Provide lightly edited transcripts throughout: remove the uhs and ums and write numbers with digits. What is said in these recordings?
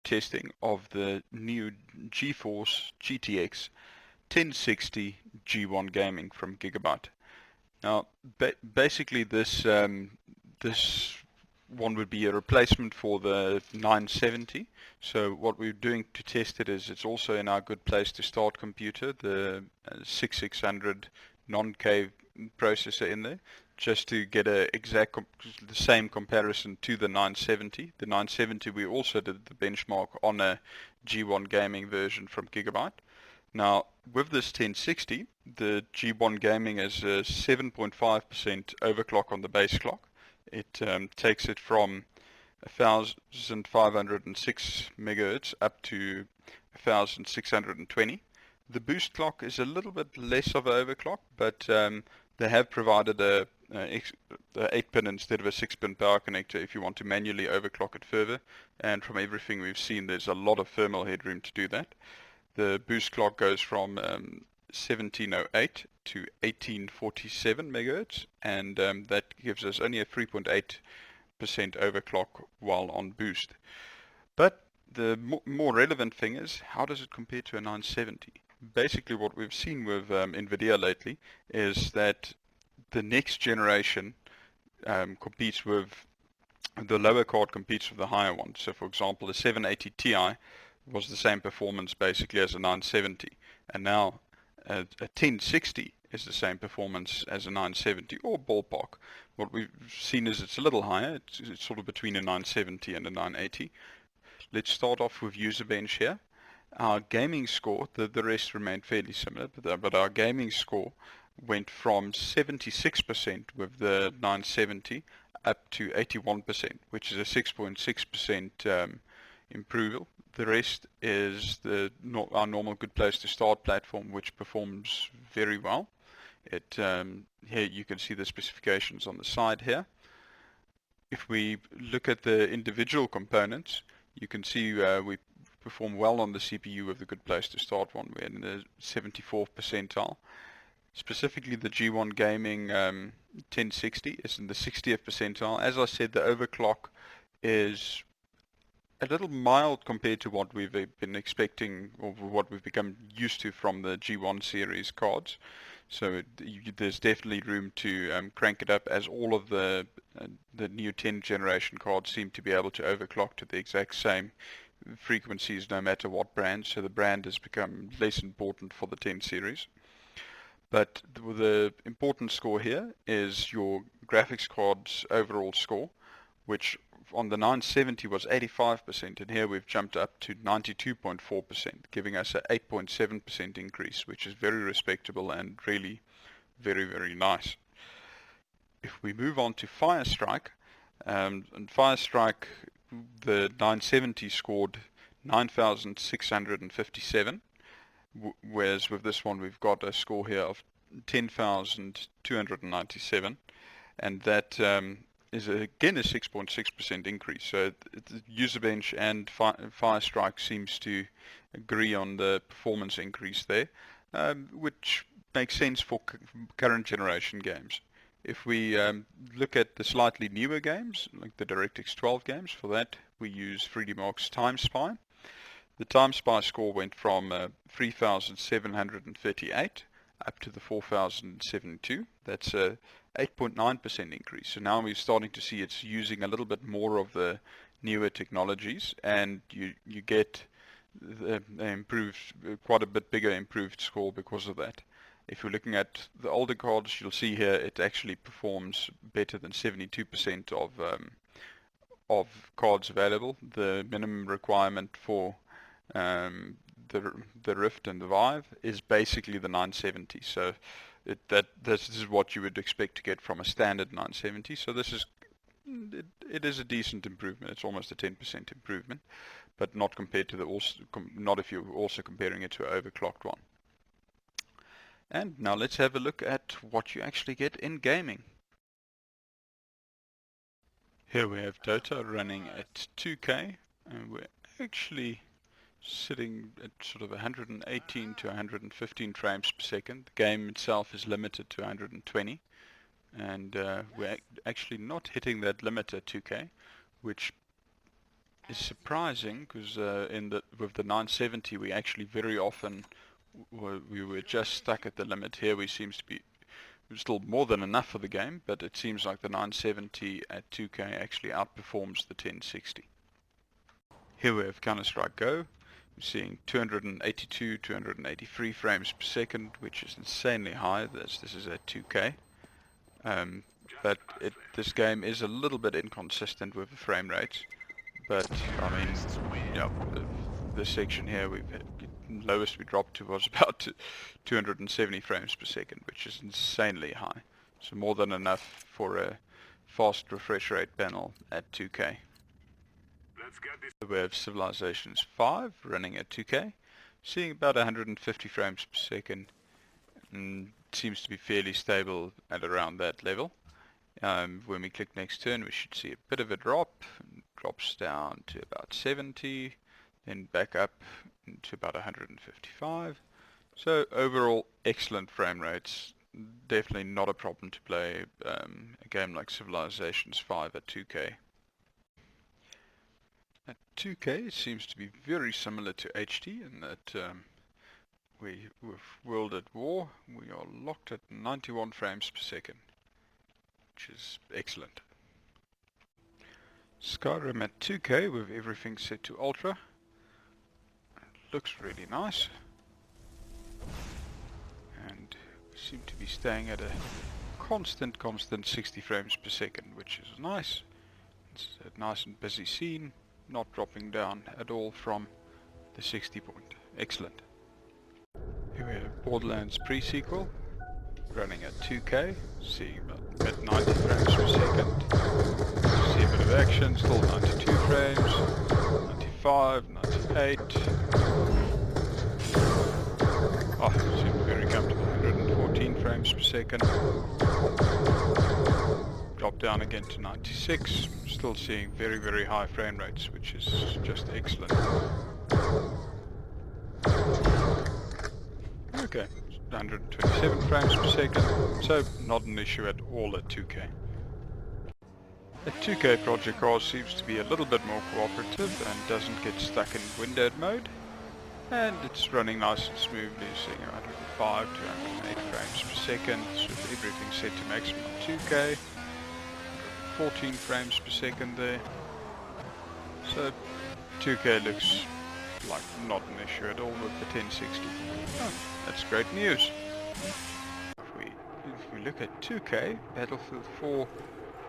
testing of the new GeForce GTX 1060 G1 Gaming from Gigabyte. Now, basically this one would be a replacement for the 970. So what we're doing to test it is it's also in our good place to start computer, the 6600 non-K processor in there, just to get the same comparison to the 970. The 970 we also did the benchmark on a G1 Gaming version from Gigabyte. Now, with this 1060, the G1 Gaming has a 7.5% overclock on the base clock. It takes it from 1506 megahertz up to 1620. The boost clock is a little bit less of an overclock, but they have provided a 8-pin instead of a 6-pin power connector if you want to manually overclock it further. And from everything we've seen, there's a lot of thermal headroom to do that. The boost clock goes from 1708 to 1847 megahertz, and that gives us only a 3.8% overclock while on boost. But the more relevant thing is, how does it compare to a 970? Basically what we've seen with NVIDIA lately is that the next generation competes with the lower card competes with the higher one. So for example, the 780 Ti was the same performance basically as a 970, and now a 1060 is the same performance as a 970, or ballpark. What we've seen is it's a little higher. It's sort of between a 970 and a 980. Let's start off with user bench here. Our gaming score, the rest remained fairly similar, but our gaming score went from 76% with the 970 up to 81%, which is a 6.6% improvement. The rest is our normal good place to start platform, which performs very well. Here you can see the specifications on the side here. If we look at the individual components, you can see we perform well on the CPU with the good place to start one. We're in the 74th percentile. Specifically, the G1 Gaming 1060 is in the 60th percentile. As I said, the overclock is a little mild compared to what we've been expecting, or what we've become used to from the G1 series cards. So there's definitely room to crank it up, as all of the new 10th generation cards seem to be able to overclock to the exact same frequencies no matter what brand. So the brand has become less important for the 10 series. But the important score here is your graphics card's overall score, which on the 970 was 85%, and here we've jumped up to 92.4%, giving us an 8.7% increase, which is very respectable and really very, very nice. If we move on to Firestrike, and Firestrike, the 970 scored 9,657, whereas with this one we've got a score here of 10,297, and that is again a 6.6% increase. So the user bench and Firestrike seems to agree on the performance increase there, which makes sense for current generation games. If we look at the slightly newer games, like the DirectX 12 games, for that we use 3D Mark's Time Spy. The Time Spy score went from 3,738 up to the 4,072. That's a 8.9% increase. So now we're starting to see it's using a little bit more of the newer technologies, and you get the improved, quite a bit bigger improved score because of that. If you're looking at the older cards, you'll see here it actually performs better than 72% of cards available. The minimum requirement for the Rift and the Vive is basically the 970. So this is what you would expect to get from a standard 970. So it is a decent improvement. It's almost a 10% improvement, but not compared to not if you're also comparing it to an overclocked one. And now let's have a look at what you actually get in gaming. Here we have Dota running at 2K, and we're actually sitting at sort of 118 to 115 frames per second. The game itself is limited to 120, and we're actually not hitting that limit at 2K, which is surprising because with the 970 we actually very often we were just stuck at the limit. Here we seems to be still more than enough for the game, but it seems like the 970 at 2K actually outperforms the 1060. Here we have Counter-Strike Go. We're seeing 282, 283 frames per second, which is insanely high. This is at 2K. But this game is a little bit inconsistent with the frame rates. But I mean, you know, this section here, lowest we dropped to was about 270 frames per second, which is insanely high. So more than enough for a fast refresh rate panel at 2K. We have Civilizations 5 running at 2K, seeing about 150 frames per second, and seems to be fairly stable at around that level. When we click next turn, we should see a bit of a drop. Drops down to about 70, then back up to about 155. So overall, excellent frame rates. Definitely not a problem to play a game like Civilizations 5 at 2K. At 2K it seems to be very similar to HD in that with World at War we are locked at 91 frames per second, which is excellent. Skyrim at 2K with everything set to Ultra. It looks really nice. And we seem to be staying at a constant 60 frames per second, which is nice. It's a nice and busy scene, not dropping down at all from the 60 point. Excellent. Here we have Borderlands pre-sequel running at 2K, seeing about mid-90 frames per second. See a bit of action, still 92 frames, 95, 98. Oh, seem very comfortable, 114 frames per second. Drop down again to 96, still seeing very, very high frame rates, which is just excellent. Okay, 127 frames per second, so not an issue at all at 2K. At 2K, Project Cars seems to be a little bit more cooperative and doesn't get stuck in windowed mode, and it's running nice and smoothly, seeing 105 to 108 frames per second, with everything set to maximum 2K, 14 frames per second there, so 2K looks like not an issue at all with the 1060. Oh, that's great news. If we look at 2K, Battlefield 4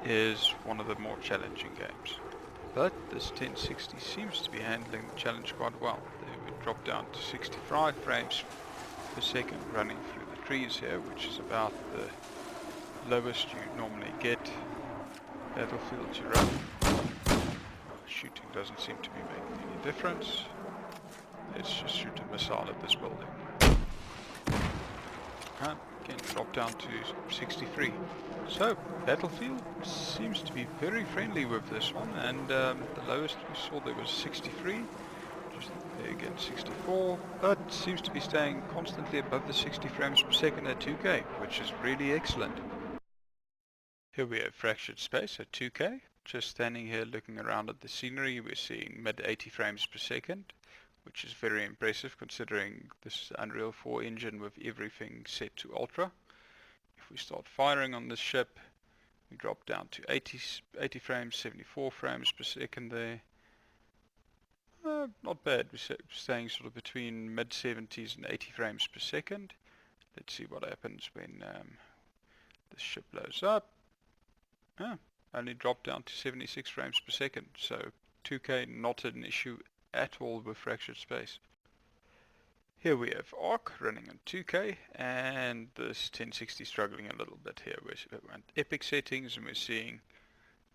is one of the more challenging games. But this 1060 seems to be handling the challenge quite well. We drop down to 65 frames per second running through the trees here, which is about the lowest you normally get Battlefield to run. Shooting doesn't seem to be making any difference. Let's just shoot a missile at this building. Again, drop down to 63. So, Battlefield seems to be very friendly with this one, and the lowest we saw there was 63. Just there again, 64. But seems to be staying constantly above the 60 frames per second at 2K, which is really excellent. Here we have Fractured Space at 2K. Just standing here looking around at the scenery, we're seeing mid 80 frames per second, which is very impressive considering this Unreal 4 engine with everything set to Ultra. If we start firing on this ship, we drop down to 80 frames, 74 frames per second there. Not bad, we're staying sort of between mid 70s and 80 frames per second. Let's see what happens when this ship blows up. Only dropped down to 76 frames per second, so 2K not an issue at all with Fractured Space. Here we have Arc running on 2K, and this 1060 struggling a little bit here. We're at epic settings and we're seeing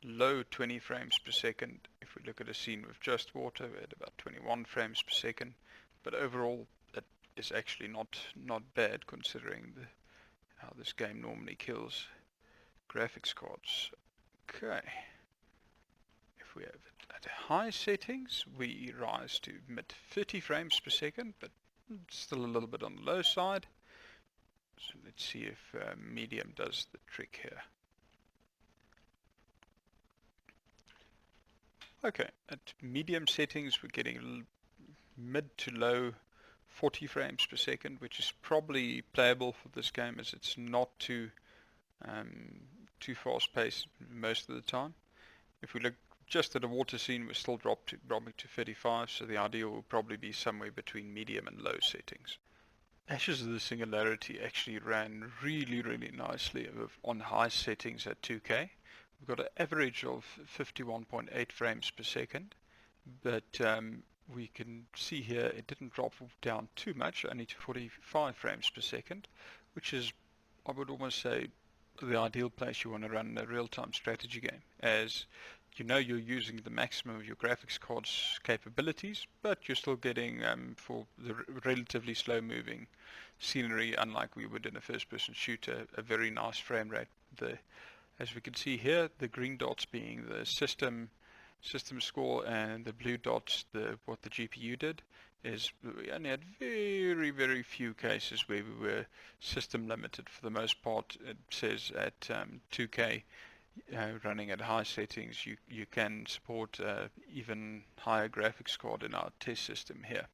low 20 frames per second. If we look at a scene with just water, we're at about 21 frames per second, but overall that is actually not bad considering how this game normally kills graphics cards. Okay. If we have it at high settings, we rise to mid 30 frames per second, but still a little bit on the low side. So let's see if medium does the trick here. Okay, at medium settings we're getting mid to low 40 frames per second, which is probably playable for this game as it's not um, too fast paced most of the time. If we look just at a water scene, we're still dropping to 35, so the ideal will probably be somewhere between medium and low settings. Ashes of the Singularity actually ran really nicely on high settings at 2K. We've got an average of 51.8 frames per second, but we can see here it didn't drop down too much, only to 45 frames per second, which is, I would almost say, the ideal place you want to run a real-time strategy game, as you know you're using the maximum of your graphics card's capabilities, but you're still getting, for the relatively slow-moving scenery, unlike we would in a first-person shooter, a very nice frame rate there. As we can see here, the green dots being the system score, and the blue dots what the GPU did. Is we only had very few cases where we were system limited. For the most part, it says at 2K running at high settings, you can support even higher graphics card in our test system here.